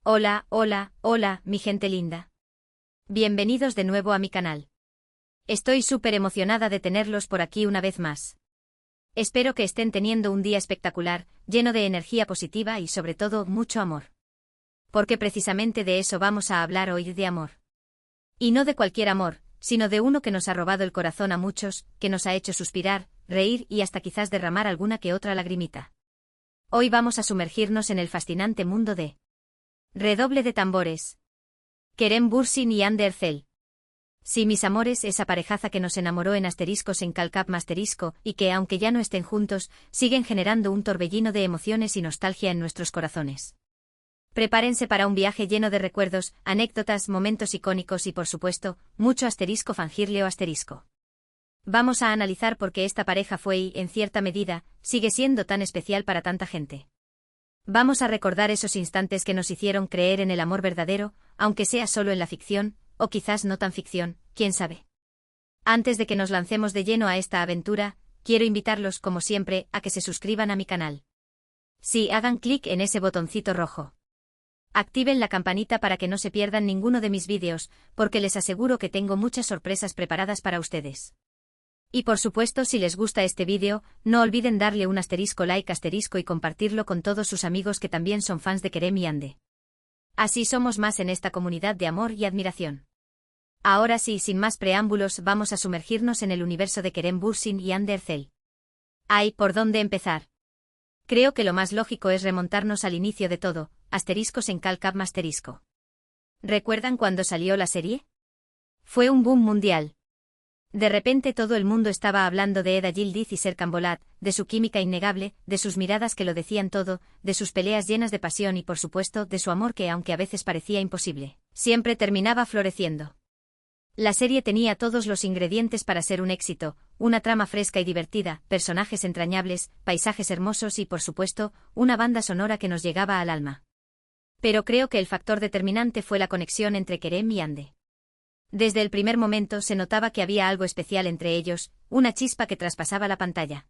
Hola, hola, hola, mi gente linda. Bienvenidos de nuevo a mi canal. Estoy súper emocionada de tenerlos por aquí una vez más. Espero que estén teniendo un día espectacular, lleno de energía positiva y sobre todo mucho amor. Porque precisamente de eso vamos a hablar hoy, de amor. Y no de cualquier amor, sino de uno que nos ha robado el corazón a muchos, que nos ha hecho suspirar, reír y hasta quizás derramar alguna que otra lagrimita. Hoy vamos a sumergirnos en el fascinante mundo de redoble de tambores. Kerem Bürsin y Hande Erçel. Sí, mis amores, esa parejaza que nos enamoró en asteriscos en Calcap Masterisco y que, aunque ya no estén juntos, siguen generando un torbellino de emociones y nostalgia en nuestros corazones. Prepárense para un viaje lleno de recuerdos, anécdotas, momentos icónicos y, por supuesto, mucho asterisco fangirle o asterisco. Vamos a analizar por qué esta pareja fue y, en cierta medida, sigue siendo tan especial para tanta gente. Vamos a recordar esos instantes que nos hicieron creer en el amor verdadero, aunque sea solo en la ficción, o quizás no tan ficción, quién sabe. Antes de que nos lancemos de lleno a esta aventura, quiero invitarlos, como siempre, a que se suscriban a mi canal. Sí, hagan clic en ese botoncito rojo. Activen la campanita para que no se pierdan ninguno de mis vídeos, porque les aseguro que tengo muchas sorpresas preparadas para ustedes. Y por supuesto, si les gusta este vídeo, no olviden darle un asterisco like asterisco y compartirlo con todos sus amigos que también son fans de Kerem y Hande. Así somos más en esta comunidad de amor y admiración. Ahora sí, sin más preámbulos, vamos a sumergirnos en el universo de Kerem Bürsin y Hande Erçel. Ay, ¿por dónde empezar? Creo que lo más lógico es remontarnos al inicio de todo, asteriscos en Calcap Masterisco. ¿Recuerdan cuando salió la serie? Fue un boom mundial. De repente todo el mundo estaba hablando de Eda Yildiz y Serkan Bolat, de su química innegable, de sus miradas que lo decían todo, de sus peleas llenas de pasión y por supuesto de su amor que, aunque a veces parecía imposible, siempre terminaba floreciendo. La serie tenía todos los ingredientes para ser un éxito, una trama fresca y divertida, personajes entrañables, paisajes hermosos y por supuesto, una banda sonora que nos llegaba al alma. Pero creo que el factor determinante fue la conexión entre Kerem y Hande. Desde el primer momento se notaba que había algo especial entre ellos, una chispa que traspasaba la pantalla.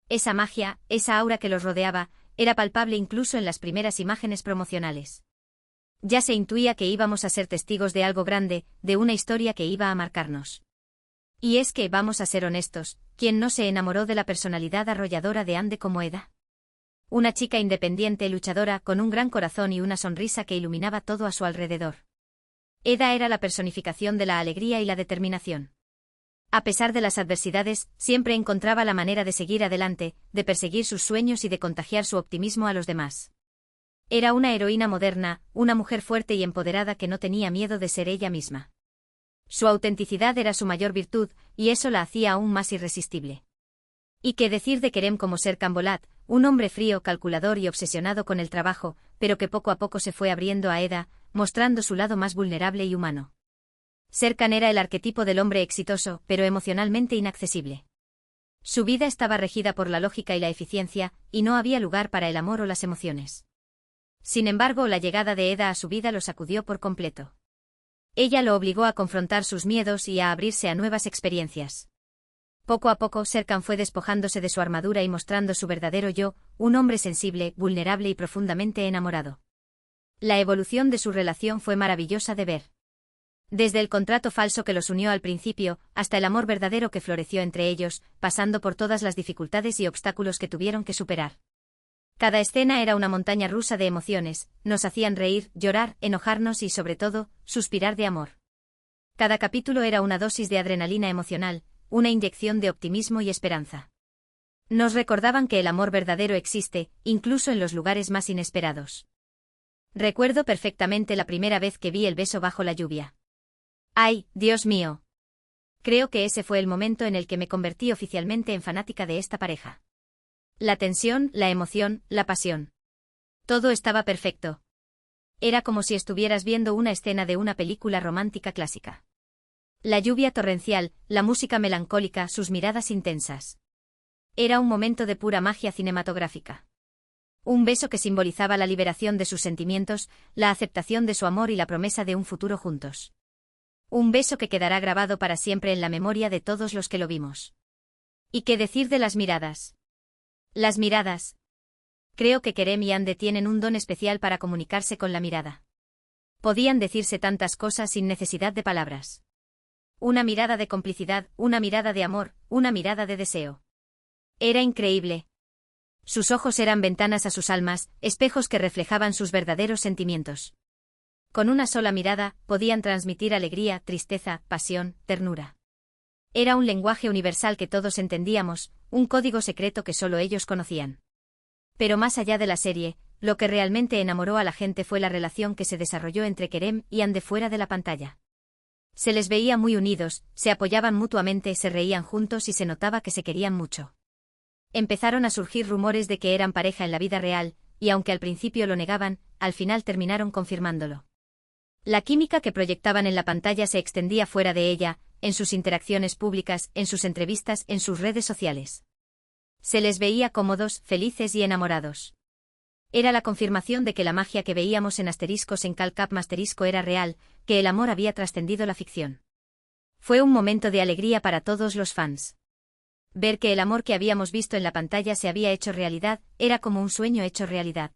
Esa magia, esa aura que los rodeaba, era palpable incluso en las primeras imágenes promocionales. Ya se intuía que íbamos a ser testigos de algo grande, de una historia que iba a marcarnos. Y es que, vamos a ser honestos, ¿quién no se enamoró de la personalidad arrolladora de Hande como Eda? Una chica independiente, luchadora, con un gran corazón y una sonrisa que iluminaba todo a su alrededor. Eda era la personificación de la alegría y la determinación. A pesar de las adversidades, siempre encontraba la manera de seguir adelante, de perseguir sus sueños y de contagiar su optimismo a los demás. Era una heroína moderna, una mujer fuerte y empoderada que no tenía miedo de ser ella misma. Su autenticidad era su mayor virtud, y eso la hacía aún más irresistible. ¿Y qué decir de Kerem como Serkan Bolat, un hombre frío, calculador y obsesionado con el trabajo, pero que poco a poco se fue abriendo a Eda, mostrando su lado más vulnerable y humano? Serkan era el arquetipo del hombre exitoso, pero emocionalmente inaccesible. Su vida estaba regida por la lógica y la eficiencia, y no había lugar para el amor o las emociones. Sin embargo, la llegada de Eda a su vida lo sacudió por completo. Ella lo obligó a confrontar sus miedos y a abrirse a nuevas experiencias. Poco a poco, Serkan fue despojándose de su armadura y mostrando su verdadero yo, un hombre sensible, vulnerable y profundamente enamorado. La evolución de su relación fue maravillosa de ver. Desde el contrato falso que los unió al principio, hasta el amor verdadero que floreció entre ellos, pasando por todas las dificultades y obstáculos que tuvieron que superar. Cada escena era una montaña rusa de emociones, nos hacían reír, llorar, enojarnos y, sobre todo, suspirar de amor. Cada capítulo era una dosis de adrenalina emocional, una inyección de optimismo y esperanza. Nos recordaban que el amor verdadero existe, incluso en los lugares más inesperados. Recuerdo perfectamente la primera vez que vi el beso bajo la lluvia. ¡Ay, Dios mío! Creo que ese fue el momento en el que me convertí oficialmente en fanática de esta pareja. La tensión, la emoción, la pasión. Todo estaba perfecto. Era como si estuvieras viendo una escena de una película romántica clásica. La lluvia torrencial, la música melancólica, sus miradas intensas. Era un momento de pura magia cinematográfica. Un beso que simbolizaba la liberación de sus sentimientos, la aceptación de su amor y la promesa de un futuro juntos. Un beso que quedará grabado para siempre en la memoria de todos los que lo vimos. ¿Y qué decir de las miradas? Las miradas. Creo que Kerem y Ande tienen un don especial para comunicarse con la mirada. Podían decirse tantas cosas sin necesidad de palabras. Una mirada de complicidad, una mirada de amor, una mirada de deseo. Era increíble. Sus ojos eran ventanas a sus almas, espejos que reflejaban sus verdaderos sentimientos. Con una sola mirada, podían transmitir alegría, tristeza, pasión, ternura. Era un lenguaje universal que todos entendíamos, un código secreto que solo ellos conocían. Pero más allá de la serie, lo que realmente enamoró a la gente fue la relación que se desarrolló entre Kerem y Ande fuera de la pantalla. Se les veía muy unidos, se apoyaban mutuamente, se reían juntos y se notaba que se querían mucho. Empezaron a surgir rumores de que eran pareja en la vida real, y aunque al principio lo negaban, al final terminaron confirmándolo. La química que proyectaban en la pantalla se extendía fuera de ella, en sus interacciones públicas, en sus entrevistas, en sus redes sociales. Se les veía cómodos, felices y enamorados. Era la confirmación de que la magia que veíamos en asteriscos en Calcap Masterisco era real, que el amor había trascendido la ficción. Fue un momento de alegría para todos los fans. Ver que el amor que habíamos visto en la pantalla se había hecho realidad, era como un sueño hecho realidad.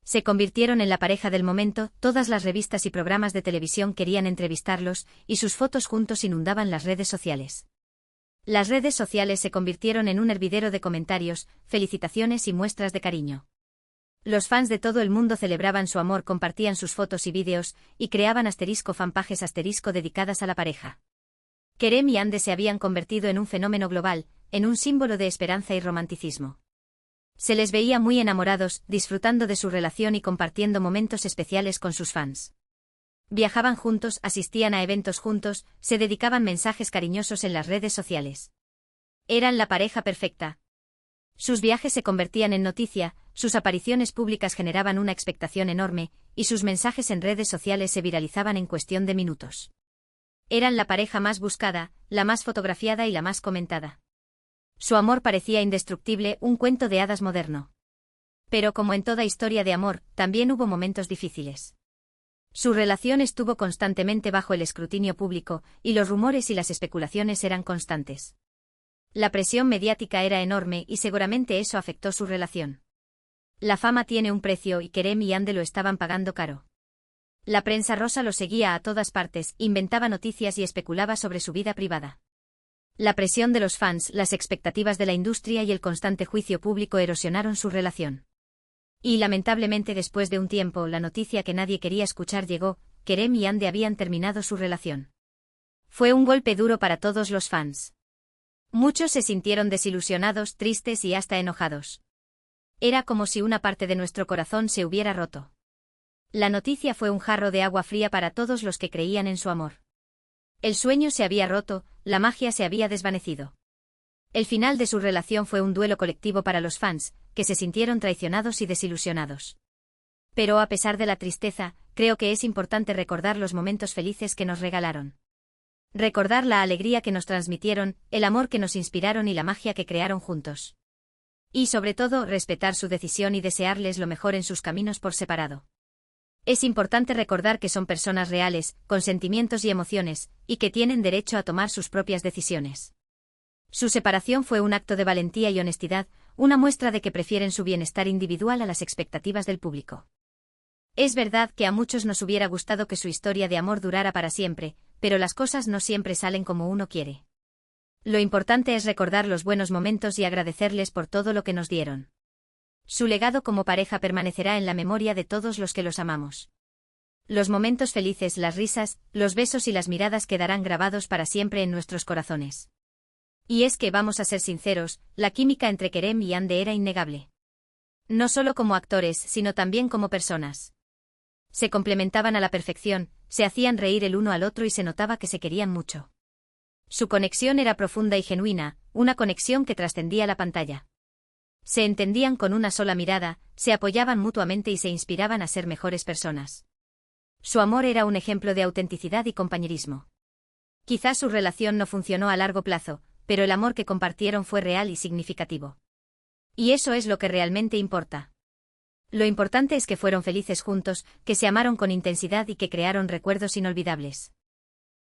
Se convirtieron en la pareja del momento, todas las revistas y programas de televisión querían entrevistarlos, y sus fotos juntos inundaban las redes sociales. Las redes sociales se convirtieron en un hervidero de comentarios, felicitaciones y muestras de cariño. Los fans de todo el mundo celebraban su amor, compartían sus fotos y vídeos, y creaban fanpages dedicadas a la pareja. Kerem y Ande se habían convertido en un fenómeno global, en un símbolo de esperanza y romanticismo. Se les veía muy enamorados, disfrutando de su relación y compartiendo momentos especiales con sus fans. Viajaban juntos, asistían a eventos juntos, se dedicaban mensajes cariñosos en las redes sociales. Eran la pareja perfecta. Sus viajes se convertían en noticia, sus apariciones públicas generaban una expectación enorme, y sus mensajes en redes sociales se viralizaban en cuestión de minutos. Eran la pareja más buscada, la más fotografiada y la más comentada. Su amor parecía indestructible, un cuento de hadas moderno. Pero como en toda historia de amor, también hubo momentos difíciles. Su relación estuvo constantemente bajo el escrutinio público, y los rumores y las especulaciones eran constantes. La presión mediática era enorme y seguramente eso afectó su relación. La fama tiene un precio y Kerem y Ande lo estaban pagando caro. La prensa rosa lo seguía a todas partes, inventaba noticias y especulaba sobre su vida privada. La presión de los fans, las expectativas de la industria y el constante juicio público erosionaron su relación. Y lamentablemente después de un tiempo la noticia que nadie quería escuchar llegó, Kerem y Ande habían terminado su relación. Fue un golpe duro para todos los fans. Muchos se sintieron desilusionados, tristes y hasta enojados. Era como si una parte de nuestro corazón se hubiera roto. La noticia fue un jarro de agua fría para todos los que creían en su amor. El sueño se había roto, la magia se había desvanecido. El final de su relación fue un duelo colectivo para los fans, que se sintieron traicionados y desilusionados. Pero a pesar de la tristeza, creo que es importante recordar los momentos felices que nos regalaron. Recordar la alegría que nos transmitieron, el amor que nos inspiraron y la magia que crearon juntos. Y sobre todo, respetar su decisión y desearles lo mejor en sus caminos por separado. Es importante recordar que son personas reales, con sentimientos y emociones, y que tienen derecho a tomar sus propias decisiones. Su separación fue un acto de valentía y honestidad, una muestra de que prefieren su bienestar individual a las expectativas del público. Es verdad que a muchos nos hubiera gustado que su historia de amor durara para siempre, pero las cosas no siempre salen como uno quiere. Lo importante es recordar los buenos momentos y agradecerles por todo lo que nos dieron. Su legado como pareja permanecerá en la memoria de todos los que los amamos. Los momentos felices, las risas, los besos y las miradas quedarán grabados para siempre en nuestros corazones. Y es que vamos a ser sinceros, la química entre Kerem y Ande era innegable. No solo como actores, sino también como personas. Se complementaban a la perfección, se hacían reír el uno al otro y se notaba que se querían mucho. Su conexión era profunda y genuina, una conexión que trascendía la pantalla. Se entendían con una sola mirada, se apoyaban mutuamente y se inspiraban a ser mejores personas. Su amor era un ejemplo de autenticidad y compañerismo. Quizás su relación no funcionó a largo plazo, pero el amor que compartieron fue real y significativo. Y eso es lo que realmente importa. Lo importante es que fueron felices juntos, que se amaron con intensidad y que crearon recuerdos inolvidables.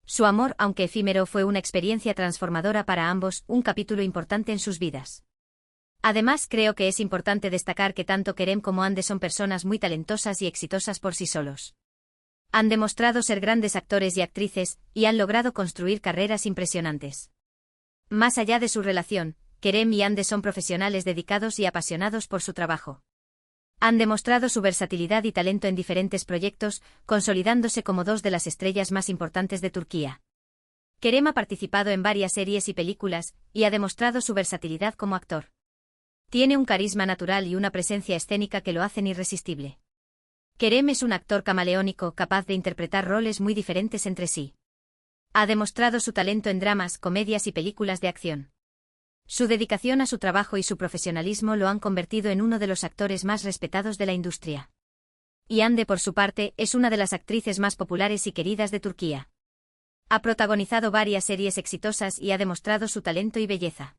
Su amor, aunque efímero, fue una experiencia transformadora para ambos, un capítulo importante en sus vidas. Además, creo que es importante destacar que tanto Kerem como Ande son personas muy talentosas y exitosas por sí solos. Han demostrado ser grandes actores y actrices, y han logrado construir carreras impresionantes. Más allá de su relación, Kerem y Ande son profesionales dedicados y apasionados por su trabajo. Han demostrado su versatilidad y talento en diferentes proyectos, consolidándose como dos de las estrellas más importantes de Turquía. Kerem ha participado en varias series y películas, y ha demostrado su versatilidad como actor. Tiene un carisma natural y una presencia escénica que lo hacen irresistible. Kerem es un actor camaleónico capaz de interpretar roles muy diferentes entre sí. Ha demostrado su talento en dramas, comedias y películas de acción. Su dedicación a su trabajo y su profesionalismo lo han convertido en uno de los actores más respetados de la industria. Y Hande, por su parte, es una de las actrices más populares y queridas de Turquía. Ha protagonizado varias series exitosas y ha demostrado su talento y belleza.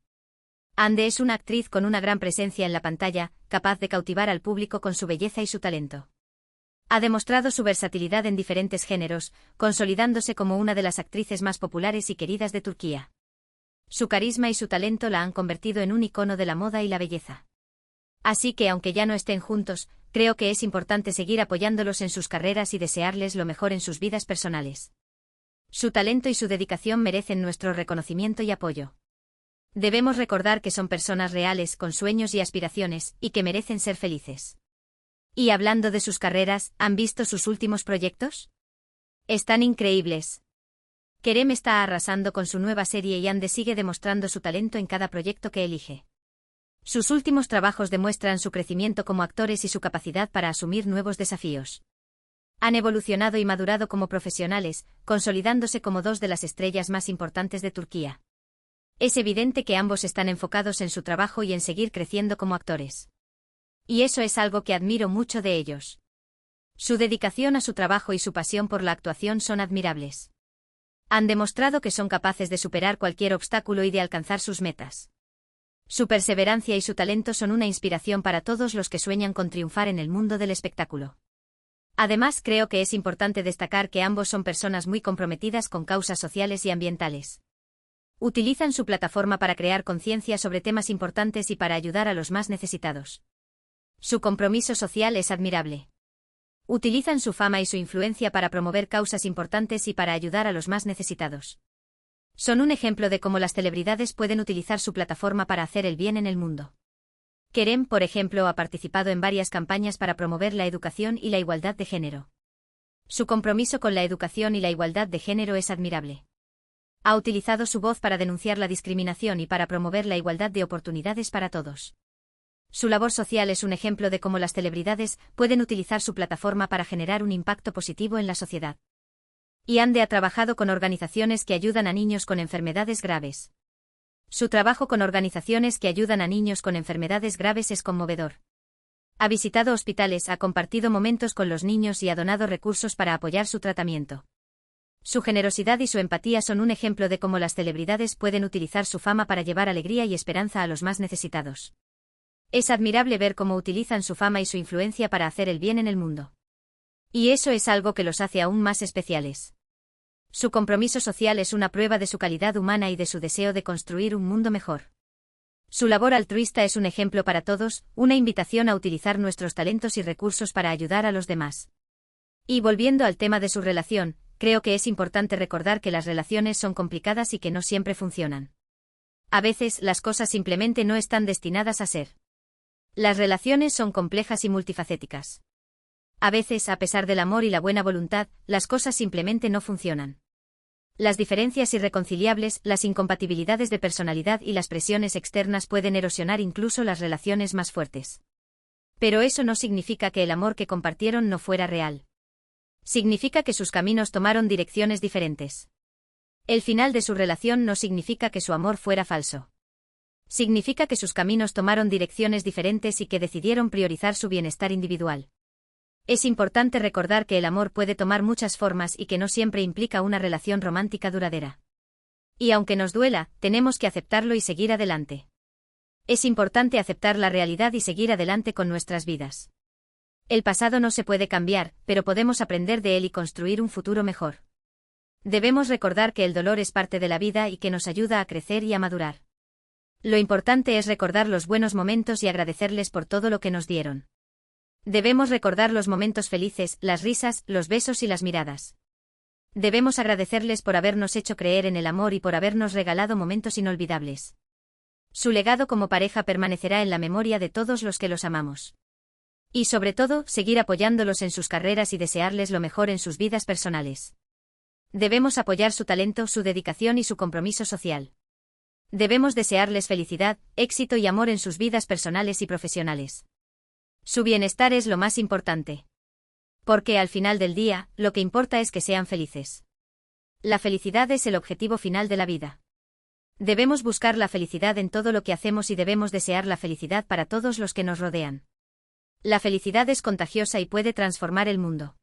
Hande es una actriz con una gran presencia en la pantalla, capaz de cautivar al público con su belleza y su talento. Ha demostrado su versatilidad en diferentes géneros, consolidándose como una de las actrices más populares y queridas de Turquía. Su carisma y su talento la han convertido en un icono de la moda y la belleza. Así que, aunque ya no estén juntos, creo que es importante seguir apoyándolos en sus carreras y desearles lo mejor en sus vidas personales. Su talento y su dedicación merecen nuestro reconocimiento y apoyo. Debemos recordar que son personas reales, con sueños y aspiraciones, y que merecen ser felices. Y hablando de sus carreras, ¿han visto sus últimos proyectos? Están increíbles. Kerem está arrasando con su nueva serie y Hande sigue demostrando su talento en cada proyecto que elige. Sus últimos trabajos demuestran su crecimiento como actores y su capacidad para asumir nuevos desafíos. Han evolucionado y madurado como profesionales, consolidándose como dos de las estrellas más importantes de Turquía. Es evidente que ambos están enfocados en su trabajo y en seguir creciendo como actores. Y eso es algo que admiro mucho de ellos. Su dedicación a su trabajo y su pasión por la actuación son admirables. Han demostrado que son capaces de superar cualquier obstáculo y de alcanzar sus metas. Su perseverancia y su talento son una inspiración para todos los que sueñan con triunfar en el mundo del espectáculo. Además, creo que es importante destacar que ambos son personas muy comprometidas con causas sociales y ambientales. Utilizan su plataforma para crear conciencia sobre temas importantes y para ayudar a los más necesitados. Su compromiso social es admirable. Utilizan su fama y su influencia para promover causas importantes y para ayudar a los más necesitados. Son un ejemplo de cómo las celebridades pueden utilizar su plataforma para hacer el bien en el mundo. Kerem, por ejemplo, ha participado en varias campañas para promover la educación y la igualdad de género. Su compromiso con la educación y la igualdad de género es admirable. Ha utilizado su voz para denunciar la discriminación y para promover la igualdad de oportunidades para todos. Su labor social es un ejemplo de cómo las celebridades pueden utilizar su plataforma para generar un impacto positivo en la sociedad. Y Hande ha trabajado con organizaciones que ayudan a niños con enfermedades graves. Su trabajo con organizaciones que ayudan a niños con enfermedades graves es conmovedor. Ha visitado hospitales, ha compartido momentos con los niños y ha donado recursos para apoyar su tratamiento. Su generosidad y su empatía son un ejemplo de cómo las celebridades pueden utilizar su fama para llevar alegría y esperanza a los más necesitados. Es admirable ver cómo utilizan su fama y su influencia para hacer el bien en el mundo. Y eso es algo que los hace aún más especiales. Su compromiso social es una prueba de su calidad humana y de su deseo de construir un mundo mejor. Su labor altruista es un ejemplo para todos, una invitación a utilizar nuestros talentos y recursos para ayudar a los demás. Y volviendo al tema de su relación, creo que es importante recordar que las relaciones son complicadas y que no siempre funcionan. A veces, las cosas simplemente no están destinadas a ser. Las relaciones son complejas y multifacéticas. A veces, a pesar del amor y la buena voluntad, las cosas simplemente no funcionan. Las diferencias irreconciliables, las incompatibilidades de personalidad y las presiones externas pueden erosionar incluso las relaciones más fuertes. Pero eso no significa que el amor que compartieron no fuera real. Significa que sus caminos tomaron direcciones diferentes. El final de su relación no significa que su amor fuera falso. Significa que sus caminos tomaron direcciones diferentes y que decidieron priorizar su bienestar individual. Es importante recordar que el amor puede tomar muchas formas y que no siempre implica una relación romántica duradera. Y aunque nos duela, tenemos que aceptarlo y seguir adelante. Es importante aceptar la realidad y seguir adelante con nuestras vidas. El pasado no se puede cambiar, pero podemos aprender de él y construir un futuro mejor. Debemos recordar que el dolor es parte de la vida y que nos ayuda a crecer y a madurar. Lo importante es recordar los buenos momentos y agradecerles por todo lo que nos dieron. Debemos recordar los momentos felices, las risas, los besos y las miradas. Debemos agradecerles por habernos hecho creer en el amor y por habernos regalado momentos inolvidables. Su legado como pareja permanecerá en la memoria de todos los que los amamos. Y sobre todo, seguir apoyándolos en sus carreras y desearles lo mejor en sus vidas personales. Debemos apoyar su talento, su dedicación y su compromiso social. Debemos desearles felicidad, éxito y amor en sus vidas personales y profesionales. Su bienestar es lo más importante. Porque al final del día, lo que importa es que sean felices. La felicidad es el objetivo final de la vida. Debemos buscar la felicidad en todo lo que hacemos y debemos desear la felicidad para todos los que nos rodean. La felicidad es contagiosa y puede transformar el mundo.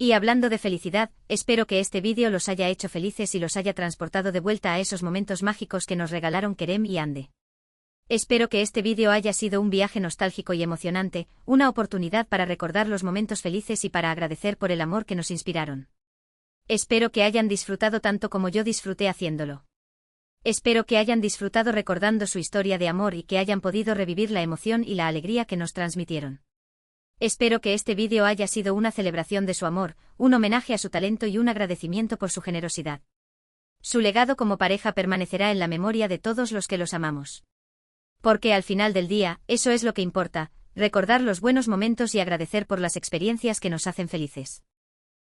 Y hablando de felicidad, espero que este vídeo los haya hecho felices y los haya transportado de vuelta a esos momentos mágicos que nos regalaron Kerem y Hande. Espero que este vídeo haya sido un viaje nostálgico y emocionante, una oportunidad para recordar los momentos felices y para agradecer por el amor que nos inspiraron. Espero que hayan disfrutado tanto como yo disfruté haciéndolo. Espero que hayan disfrutado recordando su historia de amor y que hayan podido revivir la emoción y la alegría que nos transmitieron. Espero que este vídeo haya sido una celebración de su amor, un homenaje a su talento y un agradecimiento por su generosidad. Su legado como pareja permanecerá en la memoria de todos los que los amamos. Porque al final del día, eso es lo que importa, recordar los buenos momentos y agradecer por las experiencias que nos hacen felices.